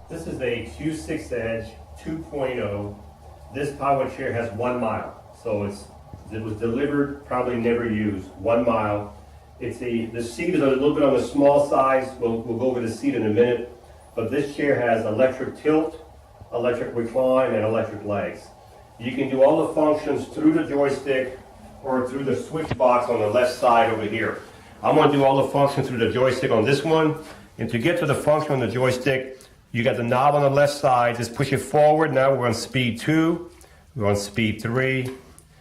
This is a Q6 Edge 2.0. This power chair has 1 mile. So it was delivered, probably never used, 1 mile. The seat is a little bit on the small size. We'll go over the seat in a minute. But this chair has electric tilt, electric recline, and electric legs. You can do all the functions through the joystick or through the switch box on the left side over here. I'm going to do all the functions through the joystick on this one. And to get to the function on the joystick, you got the knob on the left side. Just push it forward. Now we're on speed 2. We're on speed 3,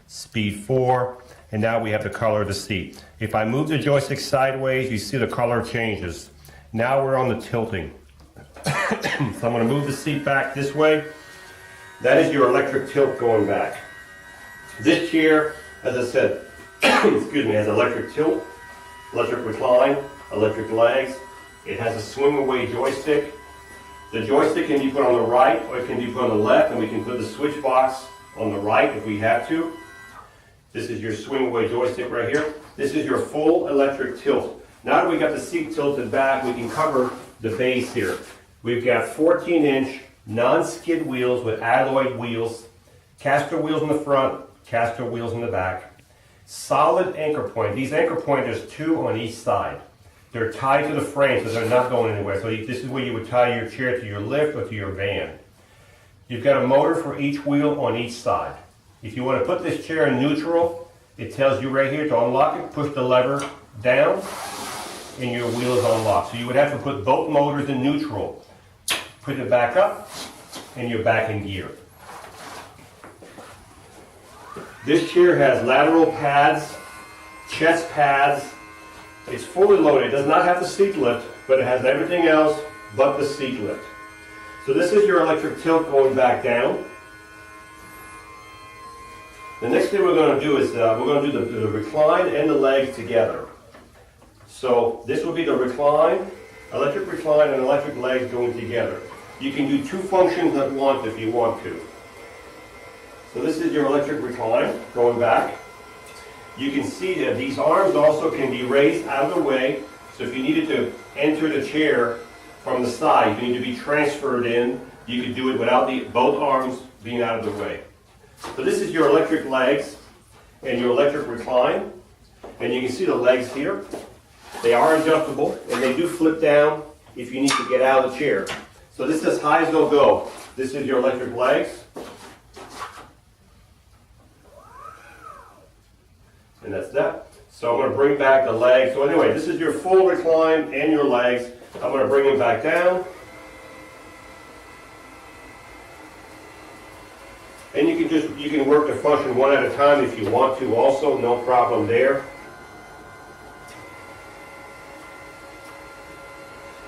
speed 4, and now we have the color of the seat. If I move the joystick sideways, you see the color changes. Now we're on the tilting. So I'm going to move the seat back this way. That is your electric tilt going back. This chair, as I said, excuse me, has electric tilt, electric recline, electric legs. It has a swing away joystick. The joystick can be put on the right or it can be put on the left, and we can put the switch box on the right if we have to. This is your swing away joystick right here. This is your full electric tilt. Now that we got the seat tilted back, we can cover the base here. We've got 14-inch non-skid wheels with alloy wheels, caster wheels in the front, caster wheels in the back. Solid anchor point. These anchor points, there's 2 on each side. They're tied to the frame, so they're not going anywhere. So this is where you would tie your chair to your lift or to your van. You've got a motor for each wheel on each side. If you want to put this chair in neutral, it tells you right here to unlock it, push the lever down, and your wheel is unlocked. So you would have to put both motors in neutral. Put it back up, and you're back in gear. This chair has lateral pads, chest pads. It's fully loaded. It does not have the seat lift, but it has everything else but the seat lift. So this is your electric tilt going back down. The next thing we're going to do is we're going to do the recline and the legs together. So this will be the recline, electric recline and electric legs going together. You can do 2 functions at once if you want to. So this is your electric recline going back. You can see that these arms also can be raised out of the way. So if you needed to enter the chair from the side, you need to be transferred in, you could do it without both arms being out of the way. So this is your electric legs and your electric recline. And you can see the legs here. They are adjustable and they do flip down if you need to get out of the chair. So this is as high as they'll go. This is your electric legs. And that's that. So I'm going to bring back the legs. So anyway, this is your full recline and your legs. I'm going to bring them back down. And you can work the function one at a time if you want to also, no problem there.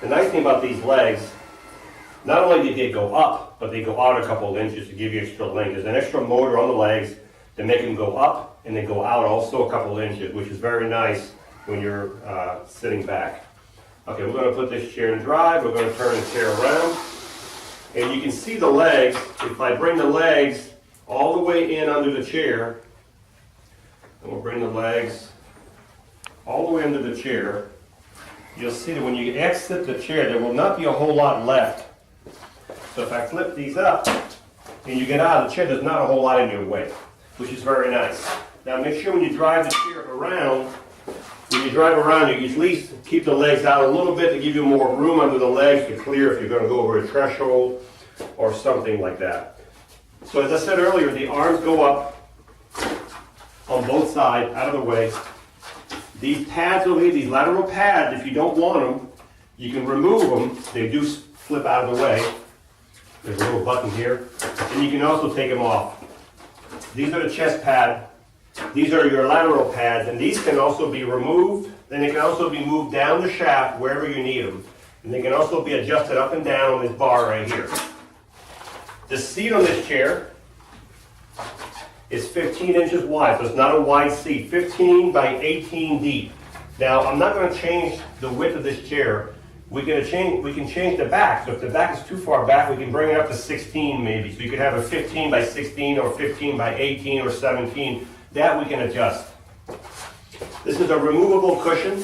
The nice thing about these legs, not only do they go up, but they go out a couple of inches to give you extra length. There's an extra motor on the legs to make them go up, and they go out also a couple of inches, which is very nice when you're sitting back. Okay, we're going to put this chair in drive. We're going to turn the chair around. And you can see the legs. If I bring the legs all the way in under the chair, and we'll bring the legs all the way under the chair, you'll see that when you exit the chair, there will not be a whole lot left. So if I flip these up, and you get out of the chair, there's not a whole lot in your way, which is very nice. Now make sure when you drive the chair around, you at least keep the legs out a little bit to give you more room under the legs to clear if you're going to go over a threshold or something like that. So as I said earlier, the arms go up on both sides, out of the way. These pads over here, these lateral pads, if you don't want them, you can remove them. They do flip out of the way. There's a little button here. And you can also take them off. These are the chest pad. These are your lateral pads, and these can also be removed. Then they can also be moved down the shaft wherever you need them. And they can also be adjusted up and down on this bar right here. The seat on this chair is 15 inches wide, so it's not a wide seat, 15 by 18 deep. Now, I'm not going to change the width of this chair. We can change the back. So if the back is too far back, we can bring it up to 16 maybe. So you could have a 15 by 16 or 15 by 18 or 17. That we can adjust. This is a removable cushion.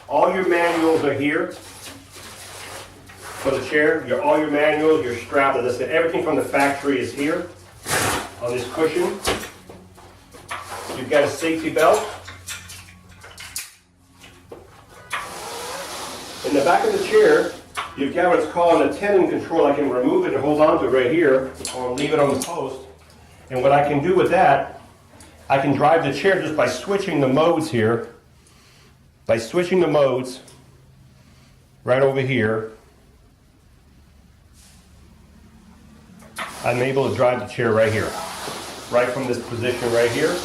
All your manuals are here. for the chair. All your manuals, your strap, as I said, everything from the factory is here on this cushion. You've got a safety belt. In the back of the chair, you've got what's called a tendon control. I can remove it and hold on to it right here, or leave it on the post. And what I can do with that, I can drive the chair just by switching the modes here. By switching the modes right over here, I'm able to drive the chair right here, right from this position right here.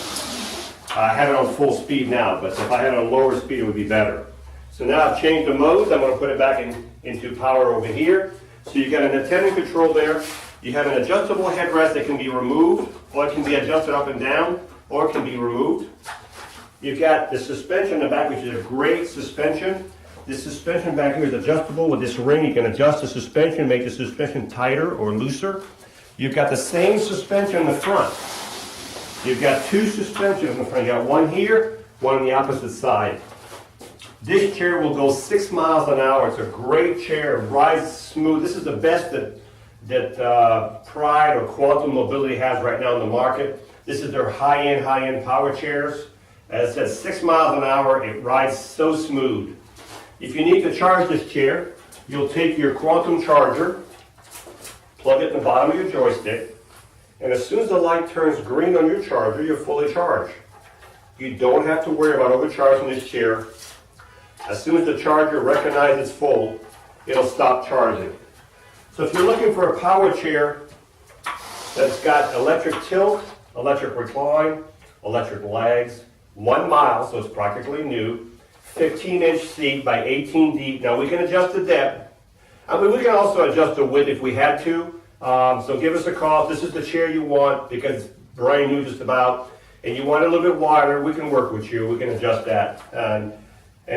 I have it on full speed now, but if I had it on lower speed, it would be better. So now I've changed the modes. I'm going to put it back into power over here. So you've got an tendon control there. You have an adjustable headrest that can be removed, or it can be adjusted up and down, or it can be removed. You've got the suspension in the back, which is a great suspension. This suspension back here is adjustable with this ring. You can adjust the suspension, make the suspension tighter or looser. You've got the same suspension in the front. You've got two suspensions in the front. You've got one here, one on the opposite side. This chair will go 6 miles an hour. It's a great chair. It rides smooth. This is the best that Pride or Quantum Mobility has right now in the market. This is their high-end power chairs. As I said, 6 miles an hour. It rides so smooth. If you need to charge this chair, you'll take your Quantum charger, plug it in the bottom of your joystick, and as soon as the light turns green on your charger, you're fully charged. You don't have to worry about overcharging this chair. As soon as the charger recognizes it's full, it'll stop charging. So if you're looking for a power chair that's got electric tilt, electric recline, electric legs, 1 mile, so it's practically new, 15-inch seat by 18 deep. Now we can adjust the depth. I mean, we can also adjust the width if we had to. So give us a call. If this is the chair you want, because it's brand new just about, and you want it a little bit wider, we can work with you. We can adjust that. And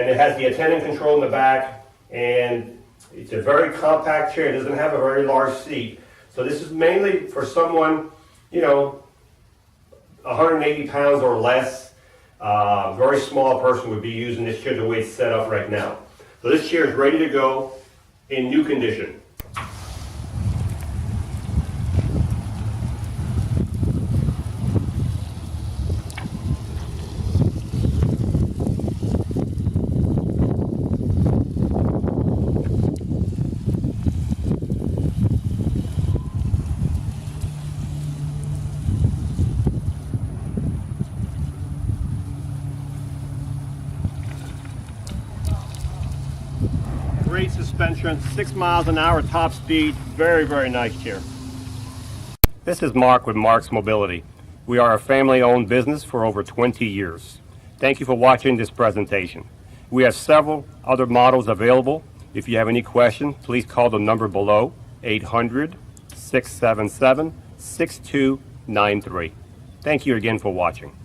it has the tendon control in the back, and it's a very compact chair. It doesn't have a very large seat. So this is mainly for someone, 180 pounds or less. Very small person would be using this chair the way it's set up right now. So this chair is ready to go in new condition. Great suspension, 6 miles an hour top speed, very, very nice chair. This is Marc with Marc's Mobility. We are a family-owned business for over 20 years. Thank you for watching this presentation. We have several other models available. If you have any questions, please call the number below, 800-677-6293. Thank you again for watching.